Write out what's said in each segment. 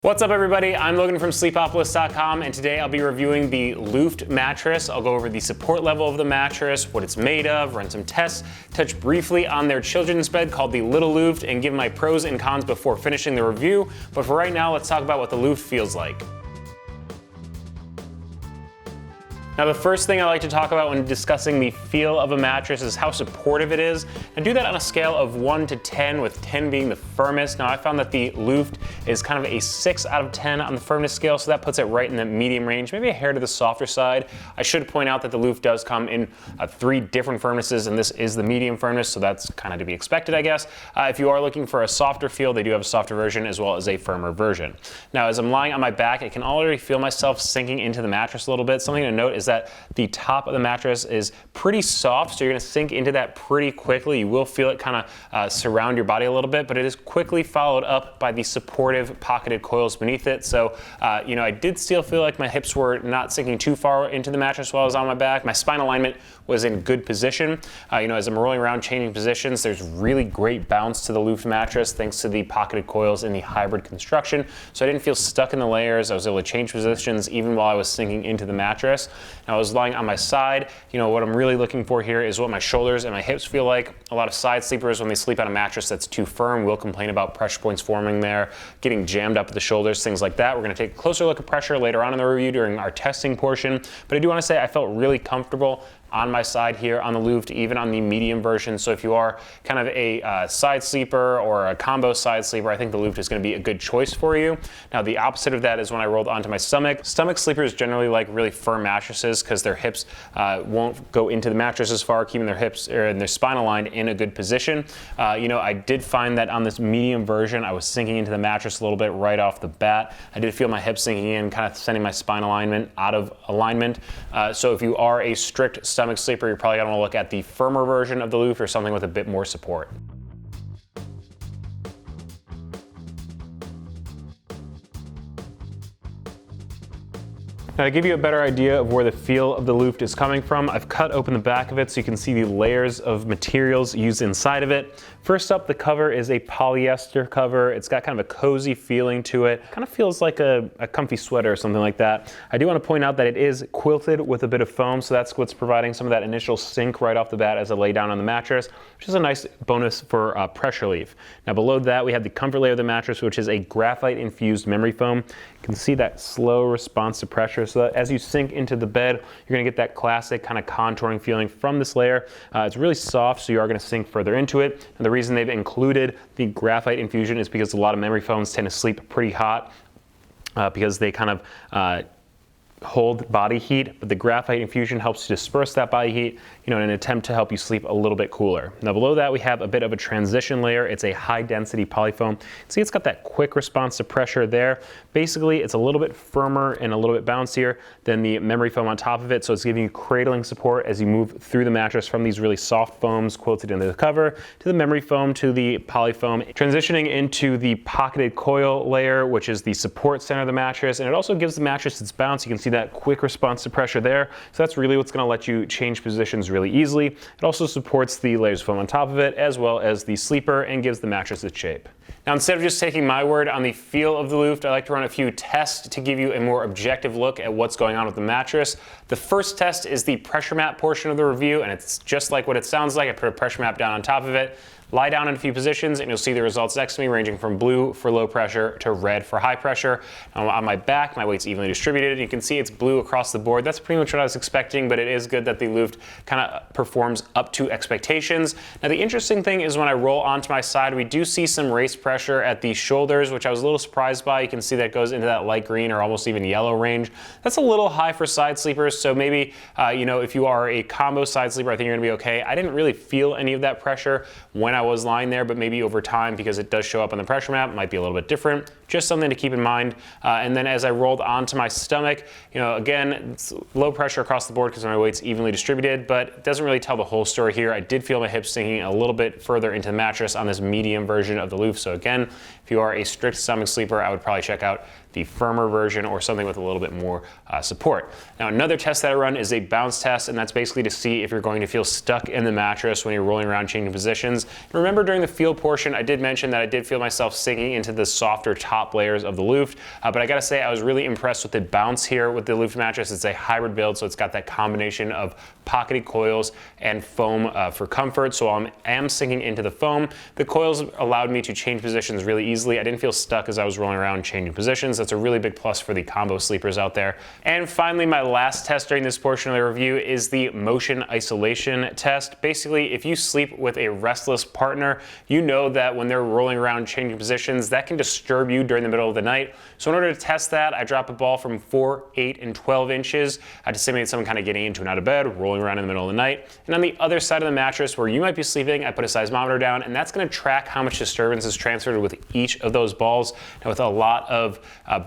What's up everybody, I'm Logan from Sleepopolis.com and today I'll be reviewing the Luft mattress. I'll go over the support level of the mattress, what it's made of, run some tests, touch briefly on their children's bed called the Little Luuf, and give my pros and cons before finishing the review. But for right now, let's talk about what the Luft feels like. Now the first thing I like to talk about when discussing the feel of a mattress is how supportive it is, and do that on a scale of 1 to 10, with 10 being the firmest. Now I found that the Luft is kind of a 6 out of 10 on the firmness scale, so that puts it right in the medium range, maybe a hair to the softer side. I should point out that the Luft does come in 3 different firmnesses, and this is the medium firmness, so that's kind of to be expected, I guess. If you are looking for a softer feel, they do have a softer version as well as a firmer version. Now as I'm lying on my back, I can already feel myself sinking into the mattress a little bit. Something to note is that the top of the mattress is pretty soft, so you're going to sink into that pretty quickly. You will feel it kind of surround your body a little bit, but it is quickly followed up by the supportive pocketed coils beneath it. So, I did still feel like my hips were not sinking too far into the mattress while I was on my back. My spine alignment was in good position. As I'm rolling around changing positions, there's really great bounce to the Luuf mattress thanks to the pocketed coils in the hybrid construction. So I didn't feel stuck in the layers. I was able to change positions even while I was sinking into the mattress. Now I was lying on my side. What I'm really looking for here is what my shoulders and my hips feel like. A lot of side sleepers, when they sleep on a mattress that's too firm, will complain about pressure points forming there, getting jammed up at the shoulders, things like that. We're going to take a closer look at pressure later on in the review during our testing portion. But I do want to say I felt really comfortable on my side here on the Luft, even on the medium version. So if you are kind of a side sleeper or a combo side sleeper, I think the Luft is going to be a good choice for you. Now the opposite of that is when I rolled onto my stomach. Stomach sleepers generally like really firm mattresses because their hips won't go into the mattress as far, keeping their hips and their spine aligned in a good position. I did find that on this medium version, I was sinking into the mattress a little bit right off the bat. I did feel my hips sinking in, kind of sending my spine alignment out of alignment. So if you are a strict stomach sleeper, you're probably gonna want to look at the firmer version of the Luuf or something with a bit more support. Now to give you a better idea of where the feel of the Luft is coming from, I've cut open the back of it so you can see the layers of materials used inside of it. First up, the cover is a polyester cover. It's got kind of a cozy feeling to it. Kind of feels like a comfy sweater or something like that. I do want to point out that it is quilted with a bit of foam, so that's what's providing some of that initial sink right off the bat as I lay down on the mattress, which is a nice bonus for pressure relief. Now below that, we have the comfort layer of the mattress, which is a graphite infused memory foam. You can see that slow response to pressure, so that as you sink into the bed, you're going to get that classic kind of contouring feeling from this layer. It's really soft, so you are going to sink further into it. And the reason they've included the graphite infusion is because a lot of memory foams tend to sleep pretty hot because they kind of hold body heat, but the graphite infusion helps to disperse that body heat, in an attempt to help you sleep a little bit cooler. Now below that, we have a bit of a transition layer. It's a high density polyfoam. See, it's got that quick response to pressure there. Basically, it's a little bit firmer and a little bit bouncier than the memory foam on top of it, so it's giving you cradling support as you move through the mattress from these really soft foams quilted into the cover to the memory foam to the polyfoam, transitioning into the pocketed coil layer, which is the support center of the mattress, and it also gives the mattress its bounce. You can see that quick response to pressure there, so that's really what's going to let you change positions really easily. It also supports the layers of foam on top of it as well as the sleeper and gives the mattress its shape. Now instead of just taking my word on the feel of the Luft, I like to run a few tests to give you a more objective look at what's going on with the mattress. The first test is the pressure map portion of the review, and it's just like what it sounds like. I put a pressure map down on top of it, lie down in a few positions, and you'll see the results next to me ranging from blue for low pressure to red for high pressure. Now, on my back, my weight's evenly distributed. You can see it's blue across the board. That's pretty much what I was expecting, but it is good that the Luft kind of performs up to expectations. Now the interesting thing is when I roll onto my side, we do see some race pressure at the shoulders, which I was a little surprised by. You can see that goes into that light green or almost even yellow range. That's a little high for side sleepers, so maybe if you are a combo side sleeper, I think you're gonna be okay. I didn't really feel any of that pressure when I was lying there, but maybe over time, because it does show up on the pressure map, it might be a little bit different. Just something to keep in mind. And then as I rolled onto my stomach, again, it's low pressure across the board because my weight's evenly distributed, but it doesn't really tell the whole story here. I did feel my hips sinking a little bit further into the mattress on this medium version of the Luuf. So again, if you are a strict stomach sleeper, I would probably check out the firmer version or something with a little bit more support. Now another test that I run is a bounce test, and that's basically to see if you're going to feel stuck in the mattress when you're rolling around changing positions. And remember during the feel portion, I did mention that I did feel myself sinking into the softer top top layers of the Luft. But I gotta say, I was really impressed with the bounce here with the Luft mattress. It's a hybrid build, so it's got that combination of pockety coils and foam for comfort. So I am sinking into the foam. The coils allowed me to change positions really easily. I didn't feel stuck as I was rolling around changing positions. That's a really big plus for the combo sleepers out there. And finally, my last test during this portion of the review is the motion isolation test. Basically, if you sleep with a restless partner, you know that when they're rolling around changing positions, that can disturb you during the middle of the night. So in order to test that, I drop a ball from 4, 8, and 12 inches to simulate someone kind of getting into and out of bed, rolling around in the middle of the night. And on the other side of the mattress where you might be sleeping, I put a seismometer down, and that's going to track how much disturbance is transferred with each of those balls. Now, with a lot of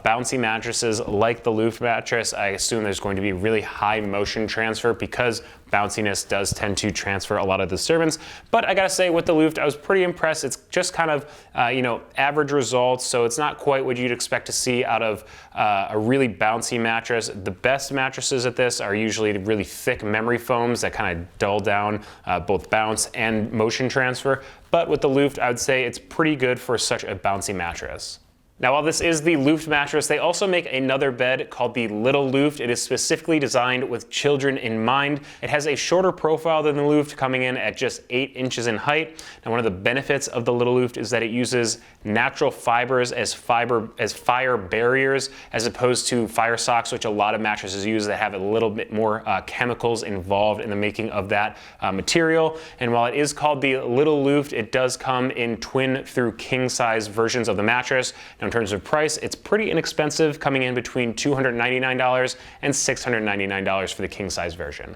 bouncy mattresses like the Luuf mattress, I assume there's going to be really high motion transfer because bounciness does tend to transfer a lot of disturbance. But I gotta say, with the Luft, I was pretty impressed. It's just kind of, average results, so it's not quite what you'd expect to see out of a really bouncy mattress. The best mattresses at this are usually really thick memory foams that kind of dull down both bounce and motion transfer. But with the Luft, I would say it's pretty good for such a bouncy mattress. Now, while this is the Luft mattress, they also make another bed called the Little Luuf. It is specifically designed with children in mind. It has a shorter profile than the Luft, coming in at just 8 inches in height. Now, one of the benefits of the Little Luuf is that it uses natural fibers as fire barriers, as opposed to fire socks, which a lot of mattresses use that have a little bit more chemicals involved in the making of that material. And while it is called the Little Luuf, it does come in twin through king size versions of the mattress. Now, in terms of price, it's pretty inexpensive, coming in between $299 and $699 for the king size version.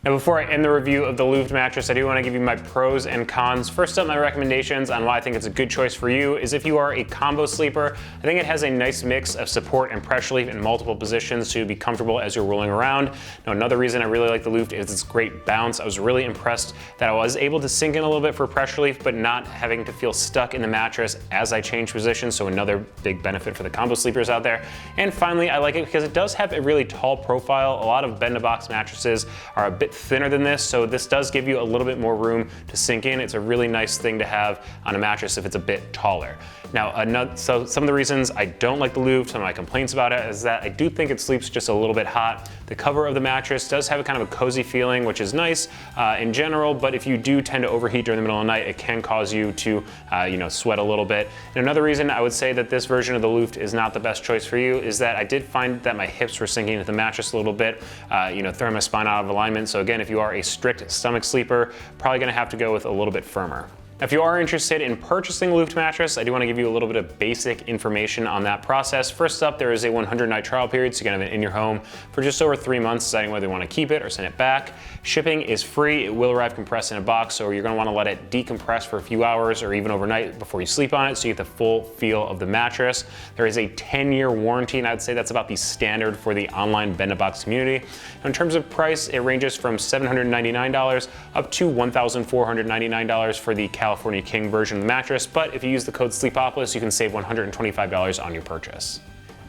Now, before I end the review of the Luuf mattress, I do want to give you my pros and cons. First up, my recommendations on why I think it's a good choice for you is if you are a combo sleeper. I think it has a nice mix of support and pressure relief in multiple positions so you'll be comfortable as you're rolling around. Now, another reason I really like the Luuf is its great bounce. I was really impressed that I was able to sink in a little bit for pressure relief, but not having to feel stuck in the mattress as I change positions, so another big benefit for the combo sleepers out there. And finally, I like it because it does have a really tall profile. A lot of bed-in-a-box mattresses are a bit thinner than this, so this does give you a little bit more room to sink in. It's a really nice thing to have on a mattress if it's a bit taller. Now, so some of the reasons I don't like the Luuf, some of my complaints about it, is that I do think it sleeps just a little bit hot. The cover of the mattress does have a kind of a cozy feeling, which is nice in general, but if you do tend to overheat during the middle of the night, it can cause you to sweat a little bit. And another reason I would say that this version of the Luuf is not the best choice for you is that I did find that my hips were sinking into the mattress a little bit, throwing my spine out of alignment. So again, if you are a strict stomach sleeper, probably gonna have to go with a little bit firmer. If you are interested in purchasing a Luuf mattress, I do want to give you a little bit of basic information on that process. First up, there is a 100-night trial period, so you can have it in your home for just over 3 months, deciding whether you want to keep it or send it back. Shipping is free. It will arrive compressed in a box, so you're going to want to let it decompress for a few hours or even overnight before you sleep on it, so you get the full feel of the mattress. There is a 10-year warranty, and I'd say that's about the standard for the online bed-in-a-box community. Now, in terms of price, it ranges from $799 up to $1,499 for the California King version of the mattress, but if you use the code Sleepopolis, you can save $125 on your purchase.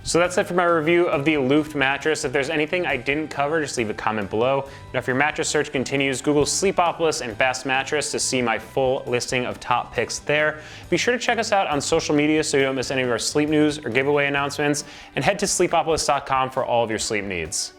So that's it for my review of the Luuf mattress. If there's anything I didn't cover, just leave a comment below. Now, if your mattress search continues, Google Sleepopolis and Best Mattress to see my full listing of top picks there. Be sure to check us out on social media so you don't miss any of our sleep news or giveaway announcements, and head to sleepopolis.com for all of your sleep needs.